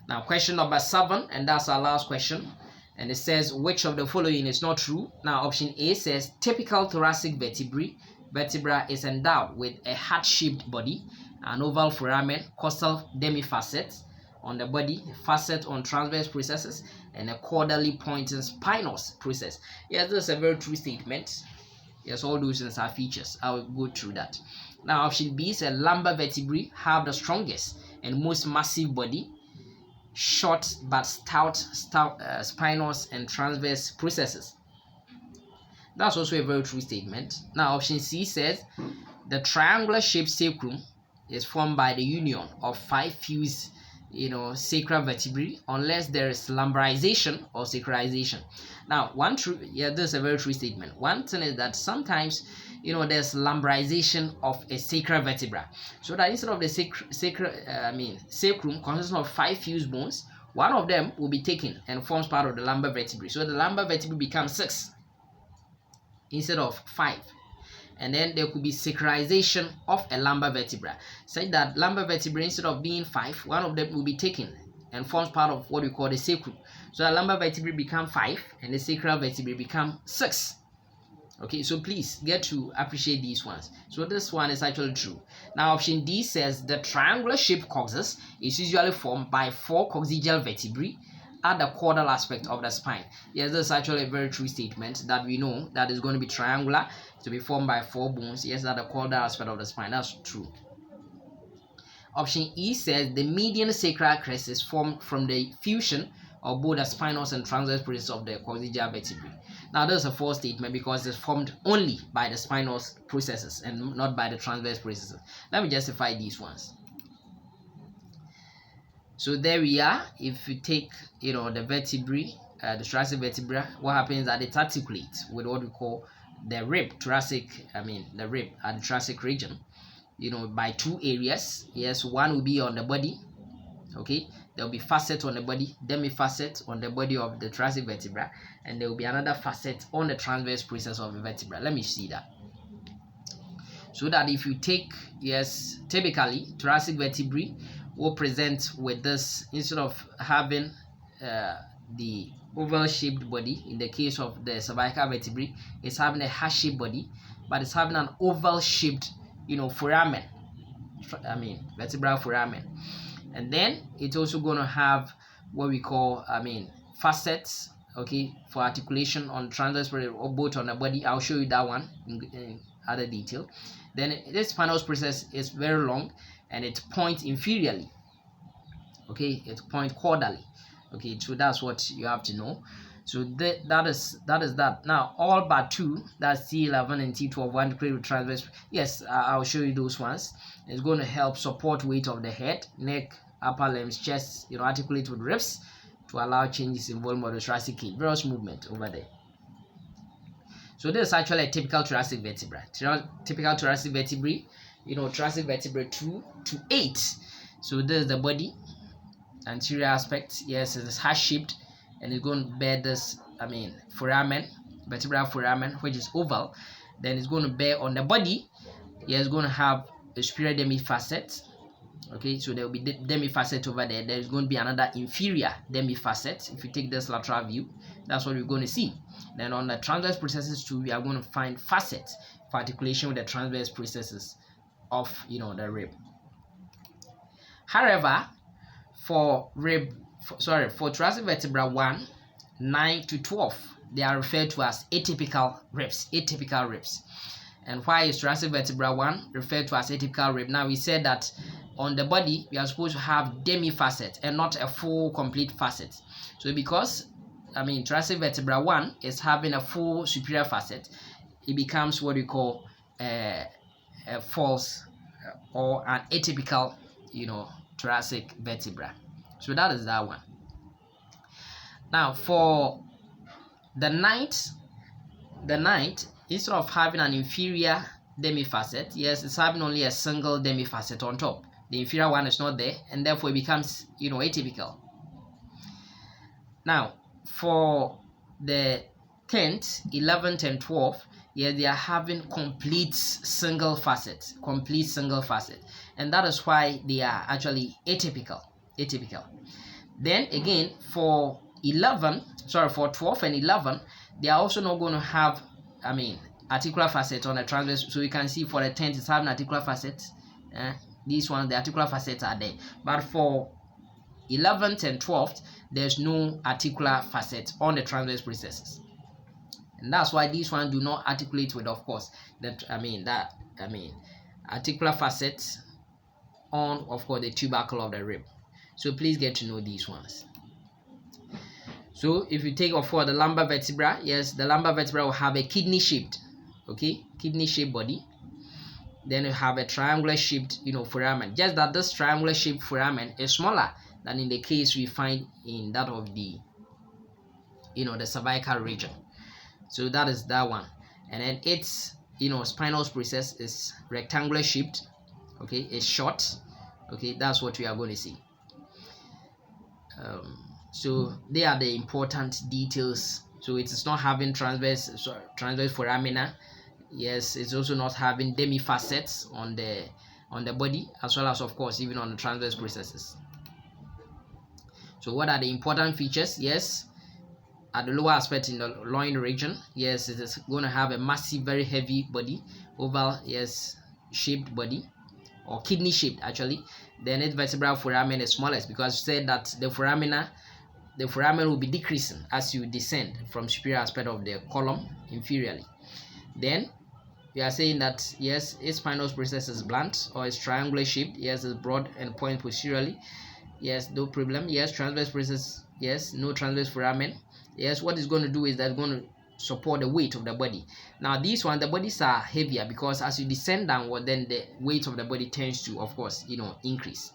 Now, question number 7, and that's our last question. And it says, which of the following is not true? Now, option A says typical thoracic vertebra is endowed with a heart-shaped body, an oval foramen, costal demifacet on the body, facet on transverse processes, and a caudally pointing spinous process. Yes, this is a very true statement. Yes, all those things are features. I will go through that. Now, option B says lumbar vertebrae have the strongest and most massive body, short but stout spinous and transverse processes. That's also a very true statement. Now, option C says the triangular shaped sacrum is formed by the union of 5 fused, sacral vertebrae, unless there is lumbarization or sacralization. Now, this is a very true statement. One thing is that sometimes, there's lumbarization of a sacral vertebra, so that instead of the sacrum consisting of 5 fused bones, one of them will be taken and forms part of the lumbar vertebrae. So the lumbar vertebrae becomes 6 instead of 5. And then there could be sacralization of a lumbar vertebra, such that lumbar vertebrae, instead of being 5, one of them will be taken and forms part of what we call the sacrum. So the lumbar vertebrae become 5 and the sacral vertebrae become 6. Okay, so please get to appreciate these ones. So this one is actually true. Now, option D says the triangular shaped coccyx is usually formed by 4 coccygeal vertebrae at the caudal aspect of the spine. Yes, this is actually a very true statement that we know that is going to be triangular, to be formed by 4 bones. Yes, at the caudal aspect of the spine. That's true. Option E says the median sacral crest is formed from the fusion of both the spinous and transverse processes of the coccygeal vertebrae. Now, this is a false statement because it's formed only by the spinous processes and not by the transverse processes. Let me justify these ones. So there we are. If you take, the vertebrae, the thoracic vertebra, what happens is that it articulates with what we call the rib, the rib at the thoracic region, by 2 areas. Yes, one will be on the body. Okay, there will be facet on the body, demifacet on the body of the thoracic vertebra, and there will be another facet on the transverse process of the vertebra. Let me see that. So that if you take, yes, typically thoracic vertebrae will present with this, instead of having the oval shaped body, in the case of the cervical vertebrae, it's having a heart-shaped body, but it's having an oval shaped, foramen, vertebral foramen. And then it's also going to have what we call, facets, okay, for articulation on transverse or both on the body. I'll show you that one in other detail. Then this spinal process is very long and it points inferiorly. Okay, it points caudally. Okay, so that's what you have to know. So that is that. Now, all but 2, that's T11 and T12, one with transverse. Yes, I'll show you those ones. It's going to help support weight of the head, neck, upper limbs, chest, articulate with ribs to allow changes in volume of the thoracic cage. Various movement over there. So this is actually a typical thoracic vertebra. Typical thoracic vertebrae, thoracic vertebrae 2 to 8. So this is the body, anterior aspect. Yes, it is heart-shaped, and it's going to bear this, foramen, vertebral foramen, which is oval. Then it's going to bear on the body. Yeah, it's going to have a superior demifacet. Okay, so there will be demifacet over there. There is going to be another inferior demifacet. If you take this lateral view, that's what we're going to see. Then on the transverse processes too, we are going to find facets for articulation with the transverse processes of the rib. However, for thoracic vertebra 1, 9 to 12, they are referred to as atypical ribs. Atypical ribs. And why is thoracic vertebra 1 referred to as atypical rib? Now we said that on the body we are supposed to have demifacet and not a full complete facet. So because thoracic vertebra 1 is having a full superior facet, it becomes what we call a false or an atypical thoracic vertebra. So that is that one. Now for the ninth, instead of having an inferior demifacet, yes, it's having only a single demifacet on top. The inferior one is not there, and therefore it becomes atypical. Now for the 10th, 11th, and 12th, yes, they are having complete single facet, and that is why they are actually atypical. Then again, for 12 and 11, they are also not going to have articular facet on the transverse. So you can see for the 10th it's having articular facet. These ones, the articular facets are there, but for 11th and 12th, there's no articular facet on the transverse processes, and that's why these ones do not articulate with, of course, articular facets on, of course, the tubercle of the rib. So please get to know these ones. So if you take, of course, the lumbar vertebra, yes, the lumbar vertebra will have a kidney-shaped body. Then you have a triangular shaped foramen, just that this triangular shaped foramen is smaller than in the case we find in that of the the cervical region. So that is that one. And then its spinal process is rectangular shaped. Okay, it's short. Okay, that's what we are going to see. So they are the important details. So it is not having transverse foramina. Yes, it's also not having demifacets on the body, as well as, of course, even on the transverse processes. So what are the important features? Yes, at the lower aspect in the loin region, yes, it is going to have a massive, very heavy body, oval, yes, shaped body, or kidney shaped actually. Then its vertebral foramen is smallest, because we said that the foramen will be decreasing as you descend from superior aspect of the column inferiorly. Then we are saying that yes, its spinal process is blunt or is triangular shaped. Yes, it's broad and point posteriorly. Yes, no problem. Yes, transverse process. Yes, no transverse foramen. Yes, what it's going to do is that it's going to support the weight of the body. Now these ones, the bodies are heavier, because as you descend downward, then the weight of the body tends to, of course, increase.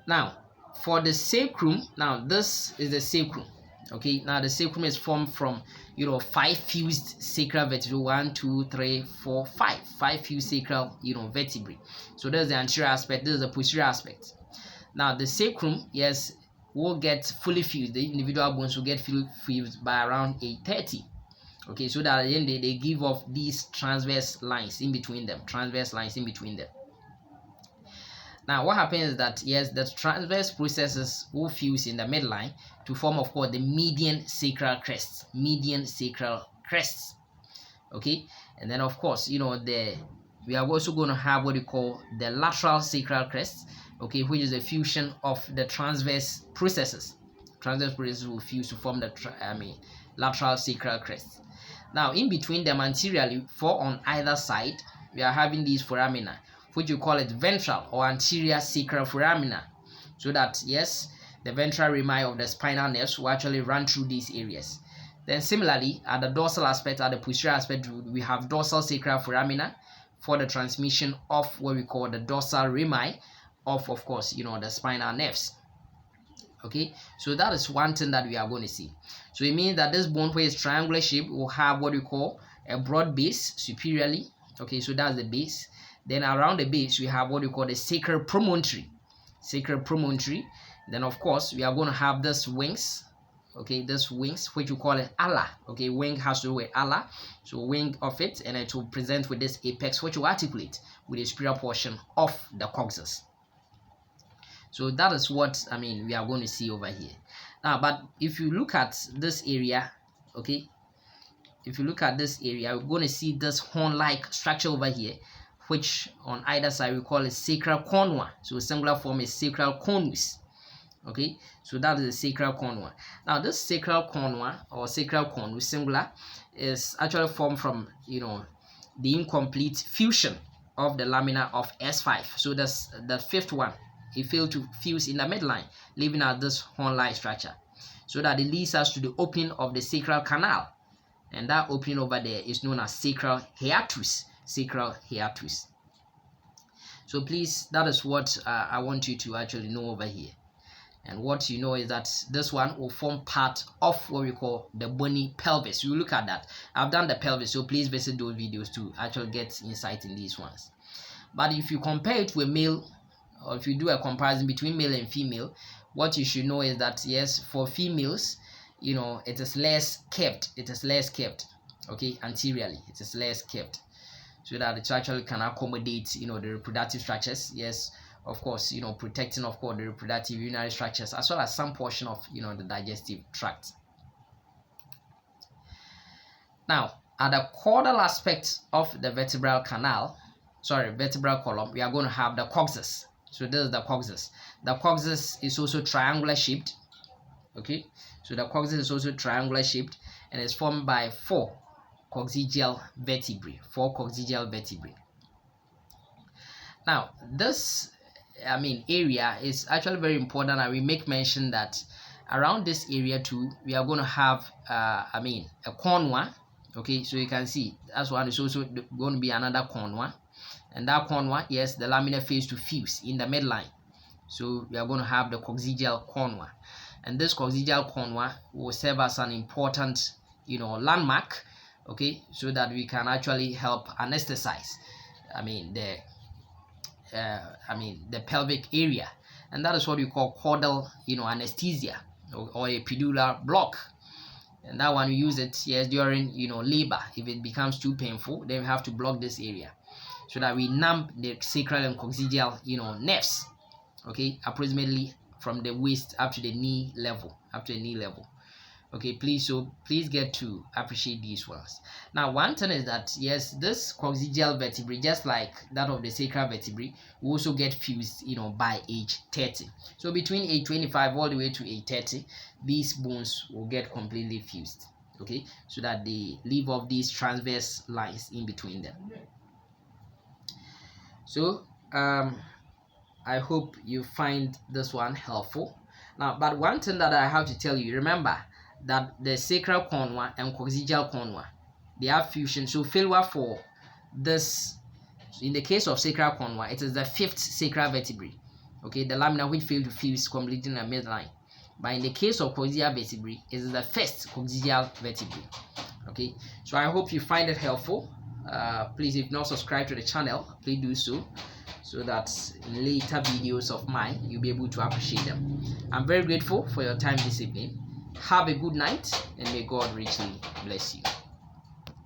Now for the sacrum, now this is the sacrum. Okay, now the sacrum is formed from 5 fused sacral vertebrae. 1, 2, 3, 4, 5 fused sacral vertebrae. So there's the anterior aspect, this is the posterior aspect. Now the sacrum, yes, will get fully fused. The individual bones will get fully fused by around 8:30. Okay, so that at the end they give off these transverse lines in between them. Now what happens is that yes, the transverse processes will fuse in the midline to form, of course, the median sacral crests. Okay, and then, of course, we are also going to have what we call the lateral sacral crests. Okay, which is a fusion of the transverse processes. Transverse processes will fuse to form the lateral sacral crests. Now in between them anteriorly, 4 on either side, we are having these foramina, which you call it ventral or anterior sacral foramina, so that yes, the ventral rami of the spinal nerves will actually run through these areas. Then similarly, at the dorsal aspect, at the posterior aspect, we have dorsal sacral foramina for the transmission of what we call the dorsal rami of course, the spinal nerves. Okay, so that is one thing that we are going to see. So it means that this bone, where it's triangular shape, will have what we call a broad base superiorly. Okay, so that's the base. Then around the base we have what we call the sacral promontory. Sacral promontory. Then of course we are going to have this wings. Okay, this wings, which we call it ala. Okay, wing has to do with ala, so wing of it, and it will present with this apex, which will articulate with the superior portion of the coccyx. So that is what we are going to see over here. Now, but if you look at this area, okay, if you look at this area, we're going to see this horn-like structure over here, which on either side we call it sacral conua. So singular form is sacral conus. Okay, so that is the sacral conua. Now, this sacral conua or sacral conus singular is actually formed from the incomplete fusion of the lamina of S5. So that's the fifth one. It failed to fuse in the midline, leaving us this horn-like structure, so that it leads us to the opening of the sacral canal, and that opening over there is known as sacral hiatus. Sacral hiatus. So please, that is what I want you to actually know over here. And what you know is that this one will form part of what we call the bony pelvis. You look at that. I've done the pelvis, so please visit those videos to actually get insight in these ones. But if you compare it to a male, or if you do a comparison between male and female, what you should know is that yes, for females, it is less kept. It is less kept. Okay, anteriorly, it is less kept, so that it actually can accommodate the reproductive structures. Yes, of course, protecting of course the reproductive urinary structures, as well as some portion of the digestive tract. Now, at the caudal aspect of the vertebral column, we are going to have the coccyx. So this is the coccyx. The coccyx is also triangular shaped. Okay, so the coccyx is also triangular shaped, and it's formed by 4 coccygeal vertebrae. 4 coccygeal vertebrae. Now, this area is actually very important, and we make mention that around this area too, we are going to have a conua. Okay, so you can see that's one is also going to be another conua. And that conua, yes, the lamina fails to fuse in the midline. So we are going to have the coccygeal conua. And this coccygeal conua will serve as an important, landmark, okay, so that we can actually help anesthetize, the pelvic area. And that is what we call caudal, anesthesia or a epidural block. And that one we use it, yes, during, labor. If it becomes too painful, then we have to block this area, so that we numb the sacral and coccygeal, nerves, okay, approximately from the waist up to the knee level, Okay, please get to appreciate these ones. Now, one thing is that yes, this coccygeal vertebrae, just like that of the sacral vertebrae, will also get fused, by age 30. So between age 25 all the way to age 30, these bones will get completely fused. Okay, so that they leave off these transverse lines in between them. So I hope you find this one helpful. Now, but one thing that I have to tell you, remember that the sacral conua and coccygeal conua, they have fusion. So failure for this, in the case of sacral conua, it is the 5th sacral vertebrae, okay, the lamina which failed to fuse completely in the midline. But in the case of coccygeal vertebrae, it is the 1st coccygeal vertebrae. Okay, so I hope you find it helpful. Please, if not subscribed to the channel, please do so that in later videos of mine you'll be able to appreciate them. I'm very grateful for your time this evening. Have a good night, and may God richly bless you.